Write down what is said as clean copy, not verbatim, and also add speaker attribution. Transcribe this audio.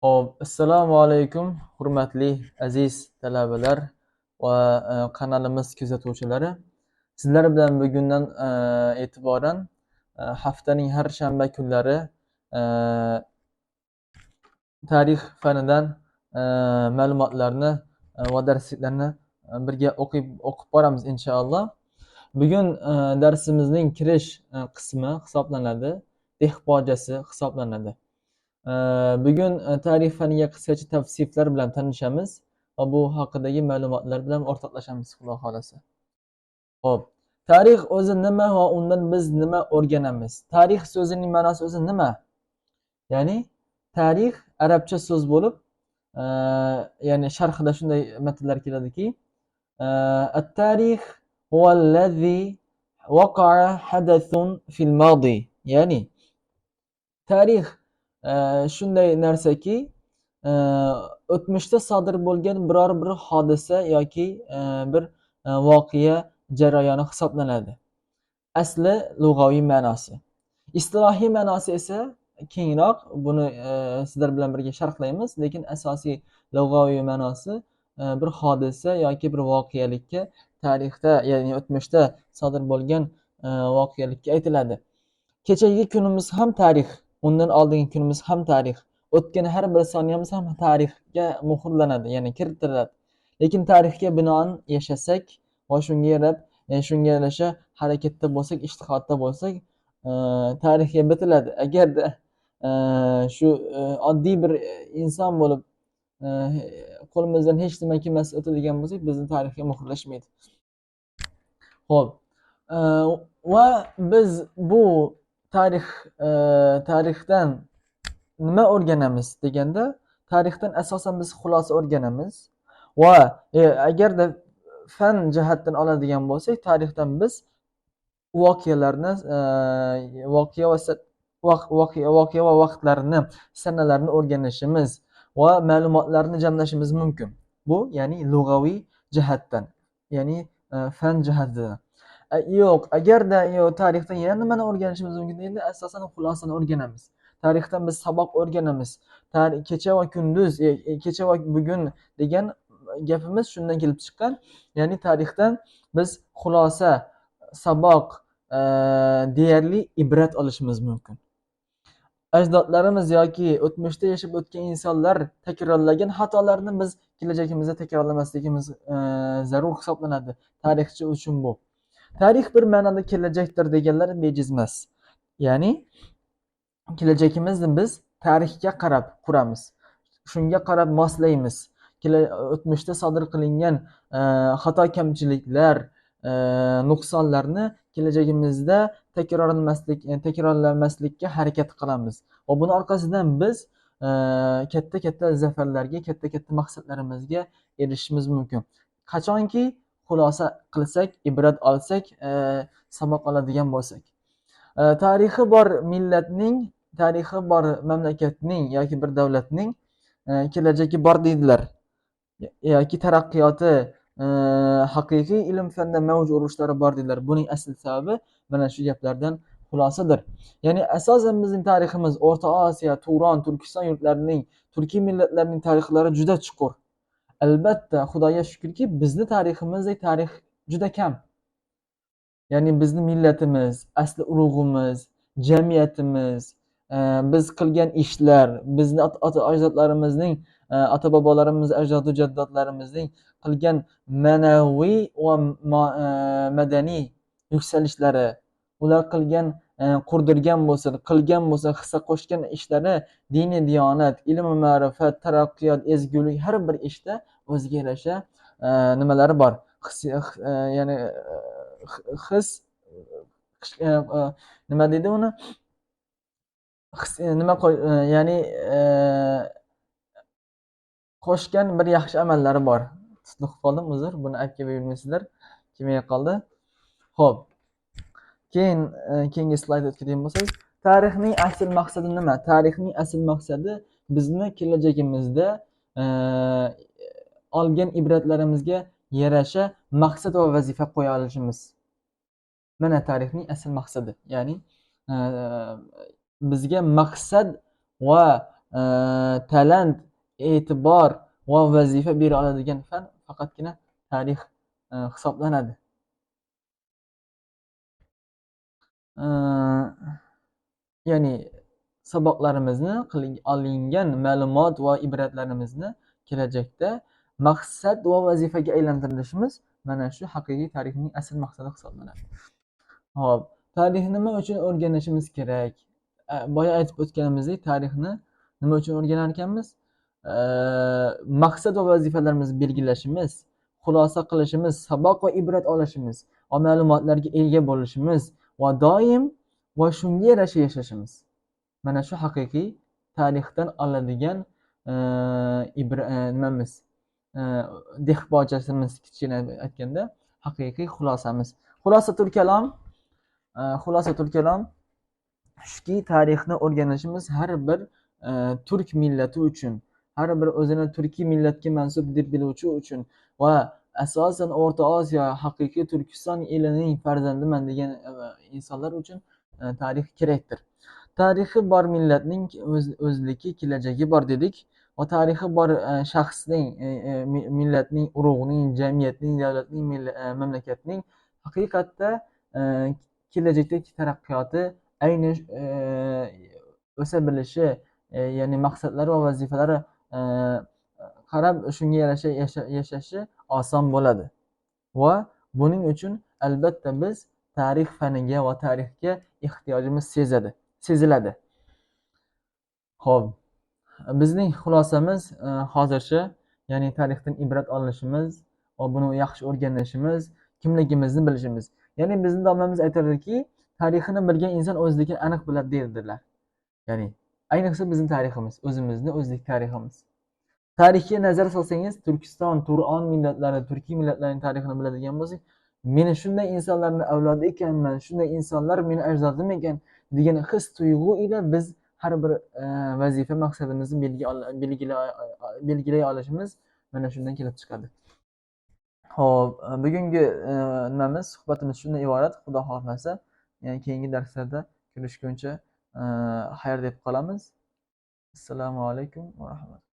Speaker 1: Hop, assalomu alaykum, hurmatli aziz talabalar va kanalimiz kuzatuvchilari. Sizlar bilan bugundan e'tiboran haftaning har shanba kunlari e, tarix fanidan ma'lumotlarni va darsliklarni birga o'qib boramiz inshaalloh. Bugun darsimizning kirish qismi hisoblanadi, dehqonjasi hisoblanadi. Bugun tarix faniga qisqacha tavsiflar bilan tanishamiz va bu haqidagi ma'lumotlar bilan o'rtoqlashamiz, xudo xolasa. Xo'p, tarix o'zi nima va undan biz nima o'rganamiz? Tarix so'zining ma'nosi o'zi nima? Ya'ni tarix arabcha so'z bo'lib, ya'ni sharhida shunday matnlar keladiki, at-tarix huvallazi waqa'a hadathun fil madi. Ya'ni tarix shunday narsaki, o'tmishda sodir bo'lgan biror bir hodisa yoki bir voqea jarayoni hisoblanadi. Asli lug'aviy ma'nosi. Istilohiy ma'nosi esa kengroq, buni sizlar bilan birga sharhlaymiz, lekin asosiy lug'aviy ma'nosi bir hodisa yoki bir voqealikka tarixda, ya'ni o'tmishda sodir bo'lgan voqealikka aytiladi. Kechagi kunimiz ham tarix, undan oldingi kunimiz ham tarix, o'tgan har bir soniyamiz ham tarixga muhrlanadi, ya'ni kiritiladi. Lekin tarixga binoan yashasak va shunga yarasha harakatda bo'lsak, ishtihodda bo'lsak, tarixga bitiladi. Agarda shu oddiy bir inson bo'lib qo'limizdan hech nima kelmasa o'tadigan bo'lsak, bizni tarixga muhrlashmaydi. Xo'p, va biz bu tarixdan nima o'rganamiz deganda, tarixdan asosan biz xulosa o'rganamiz va agarda fan jihatdan oladigan bo'lsak, tarixdan biz voqealarni voqea va vaqtlarni, sanalarni o'rganishimiz va ma'lumotlarni jamlashimiz mumkin. Bu ya'ni lug'aviy jihatdan, ya'ni fan jihatidan. Yo'q, agarda tarixdan yana nimani o'rganishimiz mumkin deganda, asosan xulosani o'rganamiz. Tarixdan biz saboq o'rganamiz. Kecha va kunduz, kecha va bugun degan gapimiz shundan kelib chiqqan. Ya'ni tarixdan biz xulosa, saboq, deyarli ibrat olishimiz mumkin. Ajdodlarimiz yoki o'tmishda yashab o'tgan insonlar takrorlagan xatolarni biz kelajagimizda takrorlamasligimiz zarur hisoblanadi. Tarixchi uchun bu. Tarix bir ma'noda kelajakdir deganlar bejiz emas. Ya'ni kelajagimizni biz tarixga qarab quramiz. Shunga qarab moslaymiz. O'tmishda sodir qilingan xato, kamchiliklar, nuqsonlarni kelajagimizda takrorlamaslikka harakat qilamiz. Va buni orqasidan biz katta zafarlarga, katta maqsadlarimizga erishishimiz mumkin. Qachonki xulosa qilsak, ibrat olsak, saboq oladigan bo'lsak. Tarixi bor millatning, tarixi bor mamlakatning yoki bir davlatning kelajagi bor deydilar. Yoki taraqqiyoti, haqiqiy ilm fanda mavj urishlari bor deydilar. Buning asl sababi mana shu gaplardan xulosadir. Ya'ni asosan bizning tariximiz O'rta Osiyo, Turon, Turkiston yurtlarining, turkiy millatlarning tarixlari juda chuqur. Albatta, Xudoga shukrki, bizni tariximizdek tarix juda kam. Ya'ni bizni millatimiz, asli urug'imiz, jamiyatimiz, biz qilgan ishlar, bizni ajdodlarimizning, ota bobolarimiz, ajdodu jaddodlarimizning qilgan ma'naviy va madaniy yuksalishlari, ular qilgan, qurdirgan bo'lsin, qilgan bo'lsin, hissa qo'shgan ishlari, diniy diyonat, ilm va ma'rifat, taraqqiyot, ezgulik har bir ishda o'ziga yarasha nimalari bor. Ya'ni his, nima deydi uni? Ya'ni qo'shgan bir yaxshi amallari bor. Tutib qoldim, uzr, buni aytib bilmaysizlar, kelmay qoldi. Xo'p. Keyingi slaydga o'tadigan bo'lsak, tarixning asl maqsadi nima? Tarixning asl maqsadi bizni kelajagimizda olgan ibratlarimizga yarasha maqsad va vazifa qo'ya olishimiz. Mana tarixning asl maqsadi. Ya'ni bizga maqsad va talant, e'tibor va vazifa bera oladigan fan faqatgina tarix hisoblanadi. Ya'ni saboqlarimizni olingan ma'lumot va ibratlarimizni kelajakda maqsad va vazifaga aylantirishimiz mana shu haqiqiy tarixning asl maqsadi hisoblanadi. Hop, tarixni nima uchun o'rganishimiz kerak? Boya aytib o'tganimizdek, tarixni nima uchun o'rganar ekanmiz? Maqsad va vazifalarimizni belgilashimiz, xulosa qilishimiz, saboq va ibrat olishimiz, va ma'lumotlarga ega bo'lishimiz va doim va shunga yarasha yashashimiz. Mana shu haqiqiy tarixdan oladigan nimamiz, dehqonchasimiz, kichkina aytganda haqiqiy xulosamiz. Xulosatul kalom shuki, tarixni o'rganishimiz har bir turk millati uchun, har bir o'zini turkiy millatga mansub deb biluvchi uchun va asosan O'rta Osiyo, haqiqiy Turkiston elining farzandiman degan insonlar uchun tarix kerakdir. Tarixi bor millatning o'zligi, kelajagi bor dedik va tarixi bor shaxsning, millatning, urug'ning, jamiyatning, davlatning, mamlakatning haqiqatda kelajakdagi taraqqiyoti, ayni o'sa bilishi, ya'ni maqsadlari va vazifalari qarab shunga yarasha yashashi oson bo'ladi. Va buning uchun albatta biz tarix faniga va tarixga ehtiyojimiz seziladi. Xo'p, bizning xulosamiz hozircha, ya'ni tarixdan ibrat olishimiz va buni yaxshi o'rganishimiz, kimligimizni bilishimiz. Ya'ni bizning domlamiz aytadiki, tarixini bilgan inson o'zligini aniq biladi derdilar. Ya'ni ayniqsa bizning tariximiz, o'zimizni o'zlik tariximiz. Tarixga nazar solsangiz, Turkiston, Turon millatlari, turkiy millatlarning tarixini biladigan bo'lsak, men shunday insonlarning avlodi ekanman, shunday insonlar meni ajdadim ekan degan his tuyg'u ila biz har bir vazifa maqsadimizni belgilay olishimiz mana shundan kelib chiqadi. Xo'p, bugungi nimamiz, suhbatimiz shundan iborat. Xudo xohlasa, keyingi darslarda ko'rishguncha xayr deb qolamiz. Assalomu alaykum va rahmatulloh.